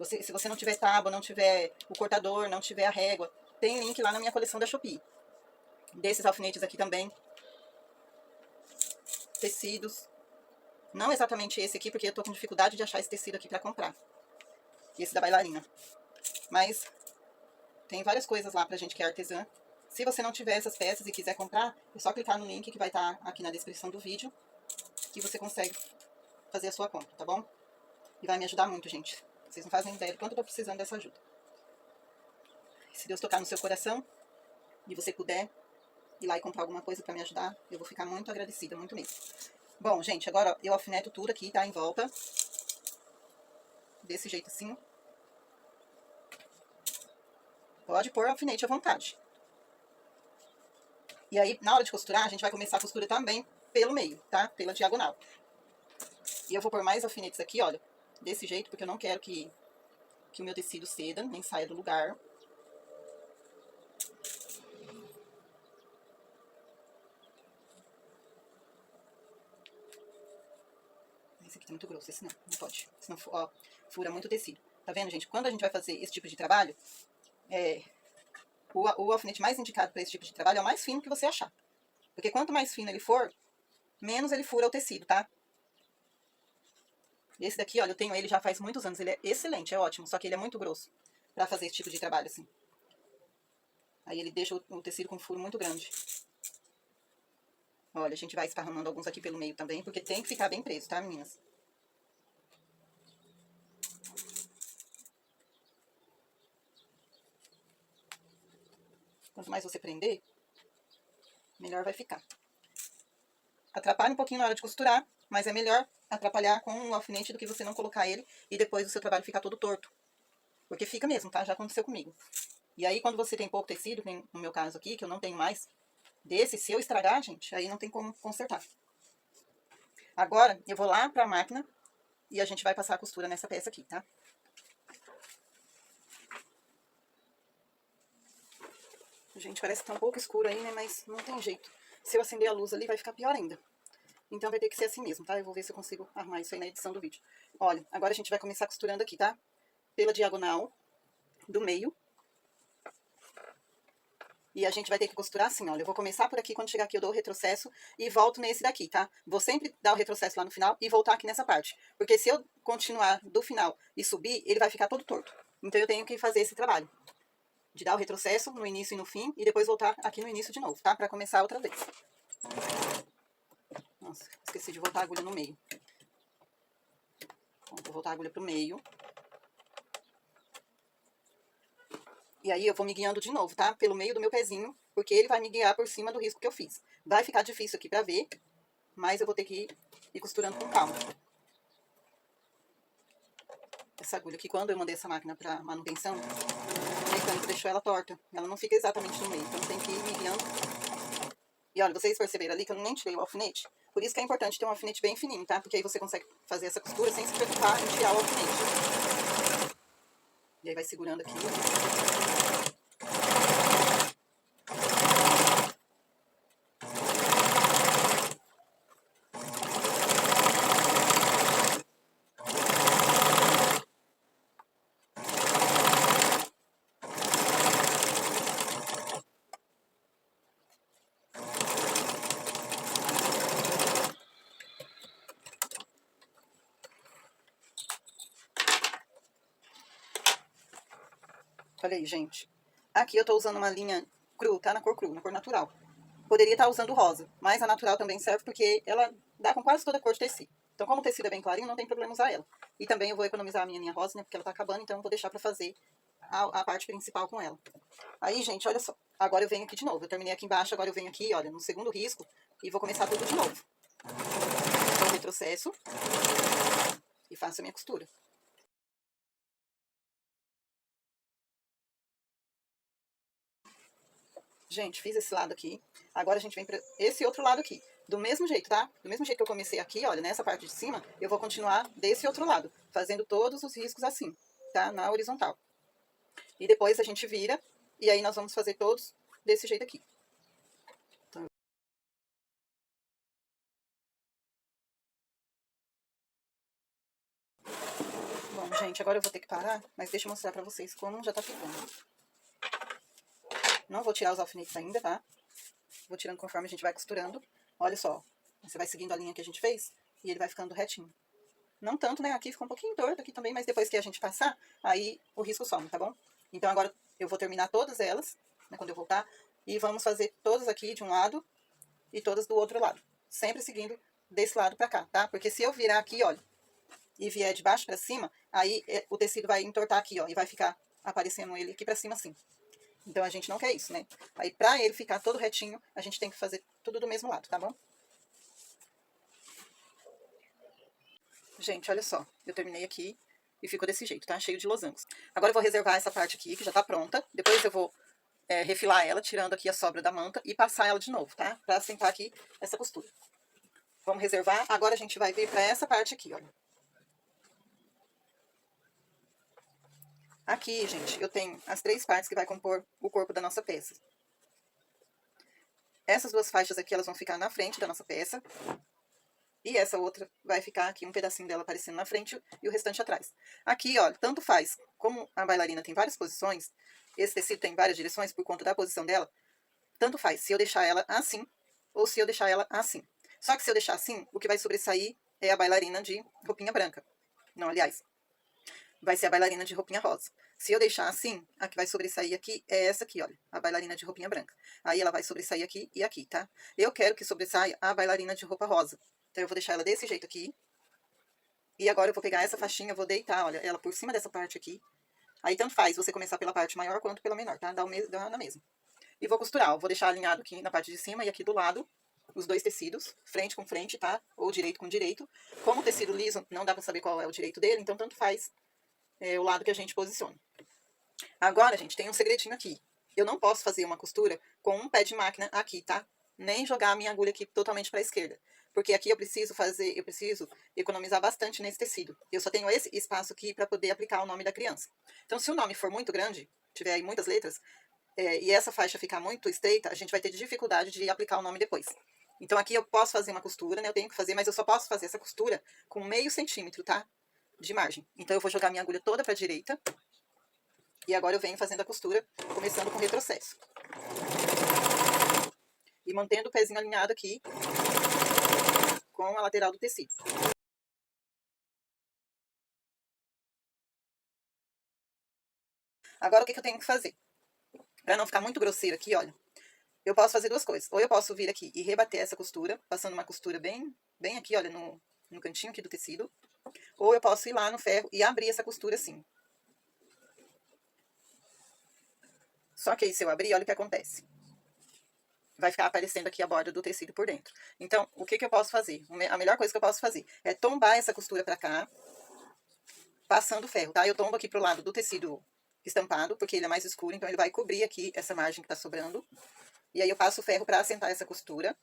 Se você não tiver tábua, não tiver o cortador, não tiver a régua, tem link lá na minha coleção da Shopee. Desses alfinetes aqui também. Tecidos. Não exatamente esse aqui, porque eu tô com dificuldade de achar esse tecido aqui pra comprar. Esse da bailarina. Mas tem várias coisas lá pra gente que é artesã. Se você não tiver essas peças e quiser comprar, é só clicar no link que vai estar aqui na descrição do vídeo, que você consegue fazer a sua compra, tá bom? E vai me ajudar muito, gente. Vocês não fazem ideia do quanto eu tô precisando dessa ajuda. Se Deus tocar no seu coração e você puder ir lá e comprar alguma coisa pra me ajudar, eu vou ficar muito agradecida, muito mesmo. Bom, gente, agora eu alfineto tudo aqui, tá? Em volta. Desse jeito assim. Pode pôr alfinete à vontade. E aí, na hora de costurar, a gente vai começar a costura também pelo meio, tá? Pela diagonal. E eu vou pôr mais alfinetes aqui, olha. Desse jeito, porque eu não quero que o meu tecido ceda, nem saia do lugar. Esse aqui tá muito grosso, esse não pode. Senão, ó, fura muito o tecido. Tá vendo, gente? Quando a gente vai fazer esse tipo de trabalho, o alfinete mais indicado para esse tipo de trabalho é o mais fino que você achar. Porque quanto mais fino ele for, menos ele fura o tecido, tá? Esse daqui, olha, eu tenho ele já faz muitos anos. Ele é excelente, é ótimo. Só que ele é muito grosso pra fazer esse tipo de trabalho, assim. Aí ele deixa o tecido com um furo muito grande. Olha, a gente vai esparramando alguns aqui pelo meio também, porque tem que ficar bem preso, tá, meninas? Quanto mais você prender, melhor vai ficar. Atrapalha um pouquinho na hora de costurar, mas é melhor atrapalhar com o alfinete do que você não colocar ele e depois o seu trabalho ficar todo torto. Porque fica mesmo, tá? Já aconteceu comigo. E aí, quando você tem pouco tecido, tem no meu caso aqui, que eu não tenho mais, desse, se eu estragar, gente, aí não tem como consertar. Agora, eu vou lá pra máquina e a gente vai passar a costura nessa peça aqui, tá? Gente, parece que tá um pouco escuro aí, né? Mas não tem jeito. Se eu acender a luz ali, vai ficar pior ainda. Então vai ter que ser assim mesmo, tá? Eu vou ver se eu consigo arrumar isso aí na edição do vídeo. Olha, agora a gente vai começar costurando aqui, tá? Pela diagonal do meio. E a gente vai ter que costurar assim, olha. Eu vou começar por aqui, quando chegar aqui eu dou o retrocesso e volto nesse daqui, tá? Vou sempre dar o retrocesso lá no final e voltar aqui nessa parte. Porque se eu continuar do final e subir, ele vai ficar todo torto. Então eu tenho que fazer esse trabalho. De dar o retrocesso no início e no fim e depois voltar aqui no início de novo, tá? Pra começar outra vez. Nossa, esqueci de voltar a agulha no meio. Bom, vou voltar a agulha pro meio. E aí eu vou me guiando de novo, tá? Pelo meio do meu pezinho, porque ele vai me guiar por cima do risco que eu fiz. Vai ficar difícil aqui pra ver, mas eu vou ter que ir costurando com calma. Essa agulha aqui, quando eu mandei essa máquina pra manutenção, o mecânico deixou ela torta. Ela não fica exatamente no meio, então tem que ir me guiando. E olha, vocês perceberam ali que eu nem tirei o alfinete? Por isso que é importante ter um alfinete bem fininho, tá? Porque aí você consegue fazer essa costura sem se preocupar em tirar o alfinete. E aí vai segurando aqui. Olha aí, gente. Aqui eu tô usando uma linha cru, tá? Na cor cru, na cor natural. Poderia estar usando rosa, mas a natural também serve porque ela dá com quase toda a cor de tecido. Então, como o tecido é bem clarinho, não tem problema usar ela. E também eu vou economizar a minha linha rosa, né? Porque ela tá acabando, então eu vou deixar pra fazer a parte principal com ela. Aí, gente, olha só. Agora eu venho aqui de novo. Eu terminei aqui embaixo, agora eu venho aqui, olha, no segundo risco. E vou começar tudo de novo. Então, eu retrocesso e faço a minha costura. Gente, fiz esse lado aqui. Agora a gente vem pra esse outro lado aqui. Do mesmo jeito, tá? Do mesmo jeito que eu comecei aqui, olha, nessa parte de cima, eu vou continuar desse outro lado, fazendo todos os riscos assim, tá? Na horizontal. E depois a gente vira, e aí nós vamos fazer todos desse jeito aqui. Então, bom, gente, agora eu vou ter que parar, mas deixa eu mostrar pra vocês como já tá ficando. Não vou tirar os alfinetes ainda, tá? Vou tirando conforme a gente vai costurando. Olha só, você vai seguindo a linha que a gente fez, e ele vai ficando retinho. Não tanto, né? Aqui ficou um pouquinho torto aqui também, mas depois que a gente passar, aí o risco some, tá bom? Então agora eu vou terminar todas elas, né, quando eu voltar, e vamos fazer todas aqui de um lado e todas do outro lado. Sempre seguindo desse lado pra cá, tá? Porque se eu virar aqui, olha, e vier de baixo pra cima, aí o tecido vai entortar aqui, ó, e vai ficar aparecendo ele aqui pra cima assim. Então a gente não quer isso, né? Aí pra ele ficar todo retinho, a gente tem que fazer tudo do mesmo lado, tá bom? Gente, olha só, eu terminei aqui e ficou desse jeito, tá? Cheio de losangos. Agora eu vou reservar essa parte aqui, que já tá pronta. Depois eu vou refilar ela, tirando aqui a sobra da manta e passar ela de novo, tá? Pra assentar aqui essa costura. Vamos reservar. Agora a gente vai vir pra essa parte aqui, olha. Aqui, gente, eu tenho as 3 partes que vai compor o corpo da nossa peça. Essas 2 faixas aqui, elas vão ficar na frente da nossa peça. E essa outra vai ficar aqui, um pedacinho dela aparecendo na frente e o restante atrás. Aqui, ó, tanto faz, como a bailarina tem várias posições, esse tecido tem várias direções por conta da posição dela, tanto faz se eu deixar ela assim ou se eu deixar ela assim. Só que se eu deixar assim, o que vai sobressair é a bailarina de roupinha branca. Não, aliás, vai ser a bailarina de roupinha rosa. Se eu deixar assim, a que vai sobressair aqui é essa aqui, olha, a bailarina de roupinha branca. Aí ela vai sobressair aqui e aqui, tá? Eu quero que sobressaia a bailarina de roupa rosa. Então, eu vou deixar ela desse jeito aqui. E agora eu vou pegar essa faixinha, vou deitar, olha, ela por cima dessa parte aqui. Aí, tanto faz você começar pela parte maior quanto pela menor, tá? Dá na mesma. E vou costurar, ó. Vou deixar alinhado aqui na parte de cima e aqui do lado os 2 tecidos, frente com frente, tá? Ou direito com direito. Como o tecido liso, não dá pra saber qual é o direito dele, então tanto faz o lado que a gente posiciona. Agora, gente, tem um segredinho aqui. Eu não posso fazer uma costura com um pé de máquina aqui, tá? Nem jogar a minha agulha aqui totalmente para a esquerda. Porque aqui eu preciso economizar bastante nesse tecido. Eu só tenho esse espaço aqui para poder aplicar o nome da criança. Então, se o nome for muito grande, tiver aí muitas letras, e essa faixa ficar muito estreita, a gente vai ter dificuldade de aplicar o nome depois. Então, aqui eu posso fazer uma costura, né? Eu tenho que fazer, mas eu só posso fazer essa costura com meio centímetro, tá? De margem. Então, eu vou jogar minha agulha toda para a direita. E agora eu venho fazendo a costura, começando com retrocesso. E mantendo o pezinho alinhado aqui com a lateral do tecido. Agora o que eu tenho que fazer? Para não ficar muito grosseiro aqui, olha. Eu posso fazer 2 coisas. Ou eu posso vir aqui e rebater essa costura, passando uma costura bem aqui, olha, no cantinho aqui do tecido. Ou eu posso ir lá no ferro e abrir essa costura assim. Só que aí, se eu abrir, olha o que acontece. Vai ficar aparecendo aqui a borda do tecido por dentro. Então, o que eu posso fazer? A melhor coisa que eu posso fazer é tombar essa costura pra cá, passando ferro, tá? Eu tombo aqui pro lado do tecido estampado, porque ele é mais escuro, então ele vai cobrir aqui essa margem que tá sobrando. E aí eu passo o ferro pra assentar essa costura.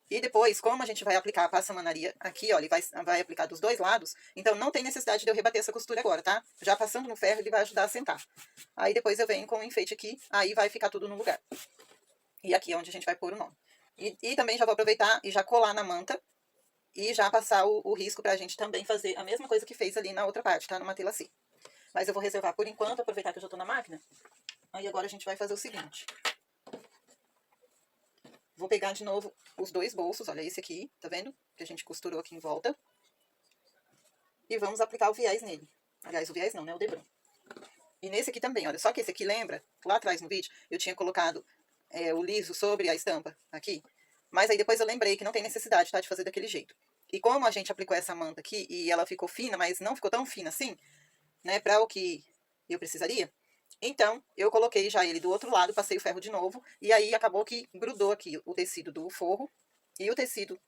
E depois, como a gente vai aplicar a passamanaria aqui, ó, ele vai aplicar dos dois lados, então não tem necessidade de eu rebater essa costura agora, tá? Já passando no ferro, ele vai ajudar a assentar. Aí depois eu venho com o enfeite aqui, aí vai ficar tudo no lugar. E aqui é onde a gente vai pôr o nome. E também já vou aproveitar e já colar na manta e já passar o risco pra gente também fazer a mesma coisa que fez ali na outra parte, tá? No Matelacê. Mas eu vou reservar por enquanto, aproveitar que eu já tô na máquina. Aí agora a gente vai fazer o seguinte. Vou pegar de novo os dois bolsos, olha esse aqui, tá vendo? Que a gente costurou aqui em volta. E vamos aplicar o viés nele. Aliás, o viés não, né? O debrum. E nesse aqui também, olha, só que esse aqui, lembra? Lá atrás no vídeo, eu tinha colocado o liso sobre a estampa aqui. Mas aí depois eu lembrei que não tem necessidade, tá? De fazer daquele jeito. E como a gente aplicou essa manta aqui e ela ficou fina, mas não ficou tão fina assim, né? Pra o que eu precisaria. Então, eu coloquei já ele do outro lado, passei o ferro de novo, e aí acabou que grudou aqui o tecido do forro e o tecido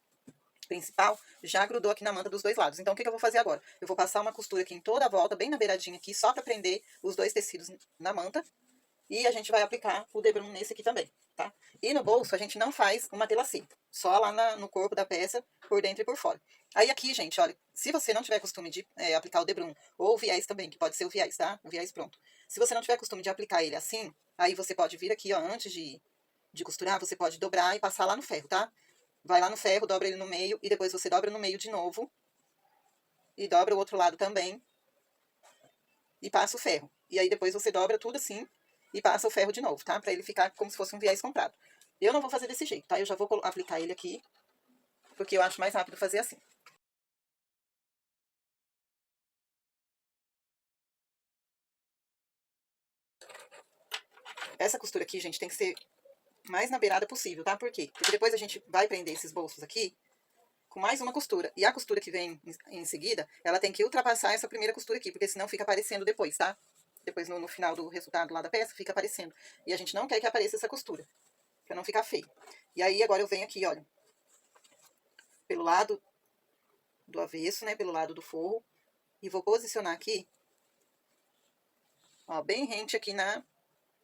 principal já grudou aqui na manta dos dois lados. Então, o que eu vou fazer agora? Eu vou passar uma costura aqui em toda a volta, bem na beiradinha aqui, só para prender os dois tecidos na manta. E a gente vai aplicar o debrum nesse aqui também, tá? E no bolso a gente não faz uma telacê, só lá no corpo da peça, por dentro e por fora. Aí aqui, gente, olha, se você não tiver costume de aplicar o debrum, ou o viés também, que pode ser o viés, tá? O viés pronto. Se você não tiver costume de aplicar ele assim, aí você pode vir aqui, ó, antes de costurar, você pode dobrar e passar lá no ferro, tá? Vai lá no ferro, dobra ele no meio, e depois você dobra no meio de novo, e dobra o outro lado também, e passa o ferro. E aí depois você dobra tudo assim, e passa o ferro de novo, tá? Pra ele ficar como se fosse um viés comprado. Eu não vou fazer desse jeito, tá? Eu já vou aplicar ele aqui, porque eu acho mais rápido fazer assim. Essa costura aqui, gente, tem que ser mais na beirada possível, tá? Por quê? Porque depois a gente vai prender esses bolsos aqui com mais uma costura. E a costura que vem em seguida, ela tem que ultrapassar essa primeira costura aqui, porque senão fica aparecendo depois, tá? Depois no final do resultado lá da peça, fica aparecendo. E a gente não quer que apareça essa costura, pra não ficar feio. E aí agora eu venho aqui, olha, pelo lado do avesso, né, pelo lado do forro, e vou posicionar aqui, ó, bem rente aqui na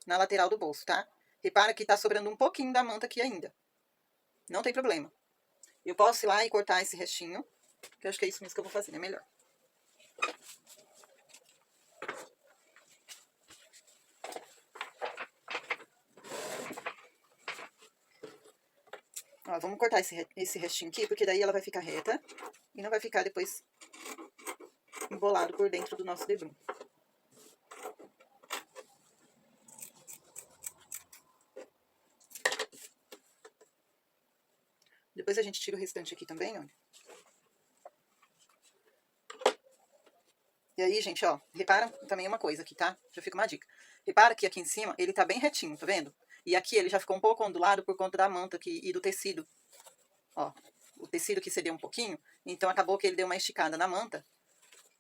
lateral do bolso, tá? Repara que tá sobrando um pouquinho da manta aqui ainda. Não tem problema. Eu posso ir lá e cortar esse restinho, que eu acho que é isso mesmo que eu vou fazer, né? Melhor. Ó, vamos cortar esse restinho aqui, porque daí ela vai ficar reta e não vai ficar depois embolado por dentro do nosso debrum. Depois a gente tira o restante aqui também, olha. E aí, gente, ó, repara também uma coisa aqui, tá? Já fica uma dica. Repara que aqui em cima ele tá bem retinho, tá vendo? E aqui ele já ficou um pouco ondulado por conta da manta aqui e do tecido. Ó, o tecido que cedeu um pouquinho, então acabou que ele deu uma esticada na manta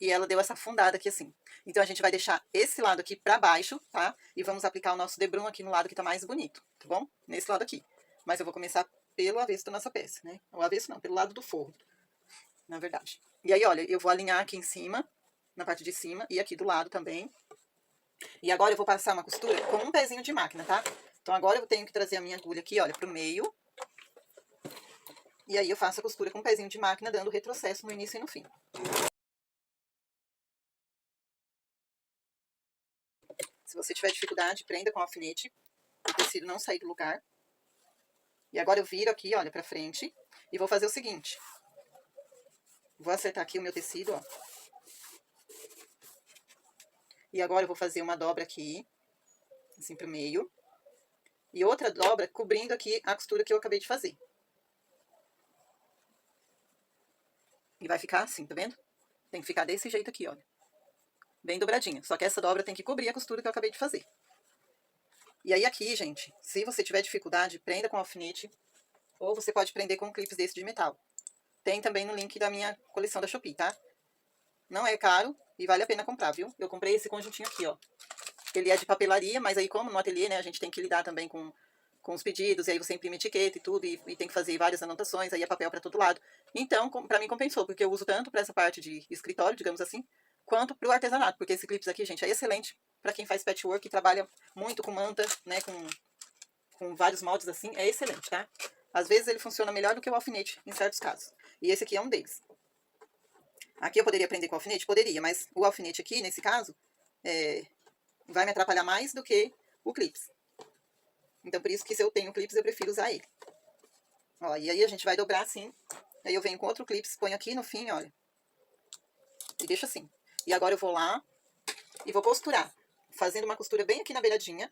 e ela deu essa afundada aqui assim. Então a gente vai deixar esse lado aqui pra baixo, tá? E vamos aplicar o nosso debrum aqui no lado que tá mais bonito, tá bom? Nesse lado aqui. Mas eu vou começar pelo avesso da nossa peça, né? O avesso não, pelo lado do forro, na verdade. E aí, olha, eu vou alinhar aqui em cima, na parte de cima, e aqui do lado também. E agora eu vou passar uma costura com um pezinho de máquina, tá? Então agora eu tenho que trazer a minha agulha aqui, olha, pro meio. E aí eu faço a costura com um pezinho de máquina, dando retrocesso no início e no fim. Se você tiver dificuldade, prenda com alfinete, o tecido não sair do lugar. E agora eu viro aqui, olha, pra frente, e vou fazer o seguinte. Vou acertar aqui o meu tecido, ó. E agora eu vou fazer uma dobra aqui, assim pro meio. E outra dobra cobrindo aqui a costura que eu acabei de fazer. E vai ficar assim, tá vendo? Tem que ficar desse jeito aqui, olha. Bem dobradinha. Só que essa dobra tem que cobrir a costura que eu acabei de fazer. E aí aqui, gente, se você tiver dificuldade, prenda com alfinete. Ou você pode prender com clipes desse de metal. Tem também no link da minha coleção da Shopee, tá? Não é caro e vale a pena comprar, viu? Eu comprei esse conjuntinho aqui, ó. ele é de papelaria, mas aí como no ateliê, né, a gente tem que lidar também com os pedidos, e aí você imprime etiqueta e tudo, e tem que fazer várias anotações, aí é papel para todo lado. Então, para mim compensou, porque eu uso tanto para essa parte de escritório, digamos assim, quanto para o artesanato, porque esse clips aqui, gente, é excelente para quem faz patchwork e trabalha muito com manta, né, com vários moldes assim, é excelente, tá? Às vezes ele funciona melhor do que o alfinete, em certos casos. E esse aqui é um deles. Aqui eu poderia prender com alfinete? Poderia, mas o alfinete aqui, nesse caso, vai me atrapalhar mais do que o clips. Então, por isso que se eu tenho clips, eu prefiro usar ele. Ó, e aí a gente vai dobrar assim. Aí eu venho com outro clips, ponho aqui no fim, olha. E deixo assim. E agora eu vou lá e vou costurar. Fazendo uma costura bem aqui na beiradinha.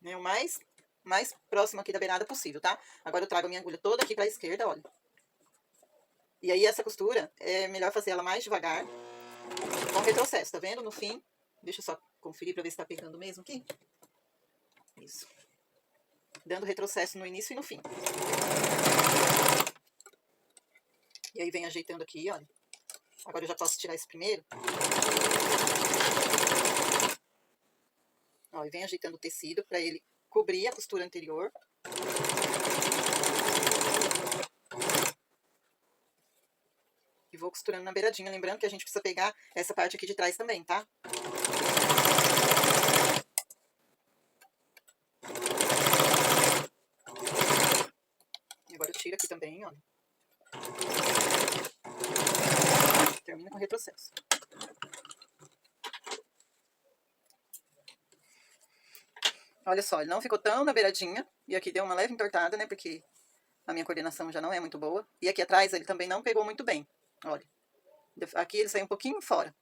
Né, o mais próximo aqui da beirada possível, tá? Agora eu trago a minha agulha toda aqui pra esquerda, olha. E aí essa costura, é melhor fazer ela mais devagar. Com retrocesso, tá vendo? No fim, deixa eu só conferir pra ver se tá pegando mesmo aqui. Isso. Dando retrocesso no início e no fim. E aí vem ajeitando aqui, olha. Agora eu já posso tirar esse primeiro. Ó, e vem ajeitando o tecido pra ele cobrir a costura anterior. E vou costurando na beiradinha, lembrando que a gente precisa pegar essa parte aqui de trás também, tá? E agora eu tiro aqui também, olha. Termina com retrocesso. Olha só, ele não ficou tão na beiradinha. E aqui deu uma leve entortada, né? Porque a minha coordenação já não é muito boa. E aqui atrás ele também não pegou muito bem. Olha. Aqui ele saiu um pouquinho fora.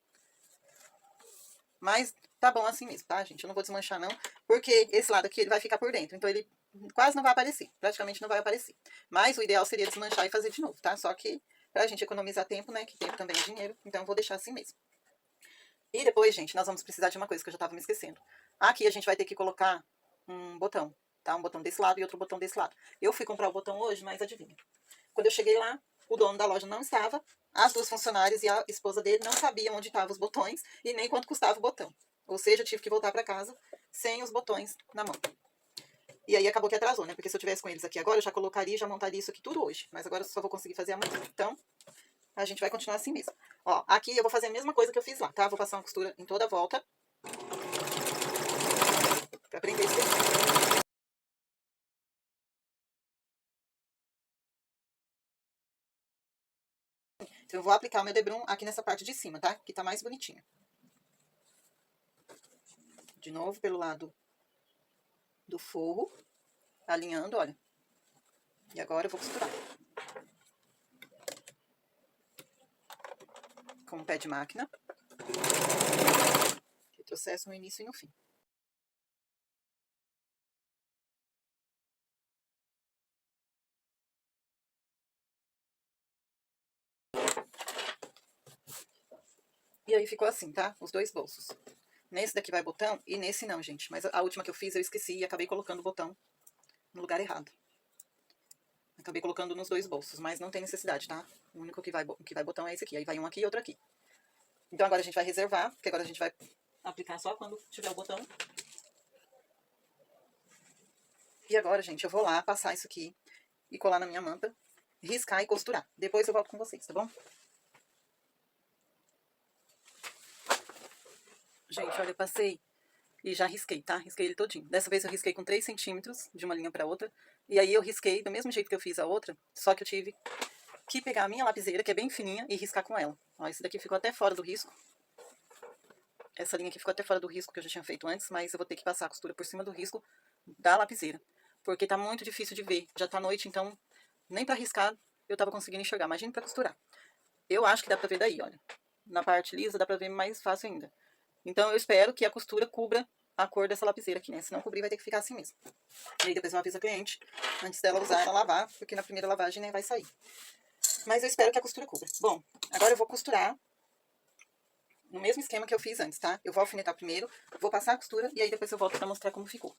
Mas tá bom assim mesmo, tá, gente? Eu não vou desmanchar, não. Porque esse lado aqui ele vai ficar por dentro. Então ele quase não vai aparecer. Praticamente não vai aparecer. Mas o ideal seria desmanchar e fazer de novo, tá? Só que pra gente economizar tempo, né? Que tempo também é dinheiro. Então eu vou deixar assim mesmo. E depois, gente, nós vamos precisar de uma coisa que eu já tava me esquecendo. Aqui a gente vai ter que colocar um botão, tá? Um botão desse lado e outro botão desse lado. Eu fui comprar o botão hoje, mas adivinha. Quando eu cheguei lá, o dono da loja não estava, as duas funcionárias e a esposa dele não sabiam onde estavam os botões e nem quanto custava o botão. Ou seja, eu tive que voltar para casa sem os botões na mão. E aí acabou que atrasou, né? Porque se eu tivesse com eles aqui agora, eu já colocaria e já montaria isso aqui tudo hoje. Mas agora eu só vou conseguir fazer amanhã. Então, a gente vai continuar assim mesmo. Ó, aqui eu vou fazer a mesma coisa que eu fiz lá, tá? Vou passar uma costura em toda a volta. Pra prender esse tecido. Então, eu vou aplicar o meu debrum aqui nessa parte de cima, tá? Que tá mais bonitinho. De novo, pelo lado do forro. Alinhando, olha. E agora eu vou costurar. Com o pé de máquina. Retrocesso no início e no fim. E aí ficou assim, tá? Os dois bolsos. Nesse daqui vai botão e nesse não, gente. Mas a última que eu fiz eu esqueci e acabei colocando o botão no lugar errado. Acabei colocando nos dois bolsos, mas não tem necessidade, tá? O único que vai botão é esse aqui. Aí vai um aqui e outro aqui. Então agora a gente vai reservar, porque agora a gente vai aplicar só quando tiver o botão. E agora, gente, eu vou lá passar isso aqui e colar na minha manta, riscar e costurar. Depois eu volto com vocês, tá bom? Gente, olha, eu passei e já risquei, tá? Risquei ele todinho. Dessa vez eu risquei com 3 centímetros de uma linha pra outra. E aí eu risquei do mesmo jeito que eu fiz a outra, só que eu tive que pegar a minha lapiseira, que é bem fininha, e riscar com ela. Ó, esse daqui ficou até fora do risco. Essa linha aqui ficou até fora do risco que eu já tinha feito antes, mas eu vou ter que passar a costura por cima do risco da lapiseira. Porque tá muito difícil de ver. Já tá noite, então nem pra riscar eu tava conseguindo enxergar. Imagina pra costurar. Eu acho que dá pra ver daí, olha. Na parte lisa dá pra ver mais fácil ainda. Então eu espero que a costura cubra a cor dessa lapiseira aqui, né? Se não cobrir vai ter que ficar assim mesmo. E aí depois eu aviso a cliente, antes dela usar, ela lavar, porque na primeira lavagem, né, vai sair. Mas eu espero que a costura cubra. Bom, agora eu vou costurar no mesmo esquema que eu fiz antes, tá? Eu vou alfinetar primeiro, vou passar a costura e aí depois eu volto pra mostrar como ficou.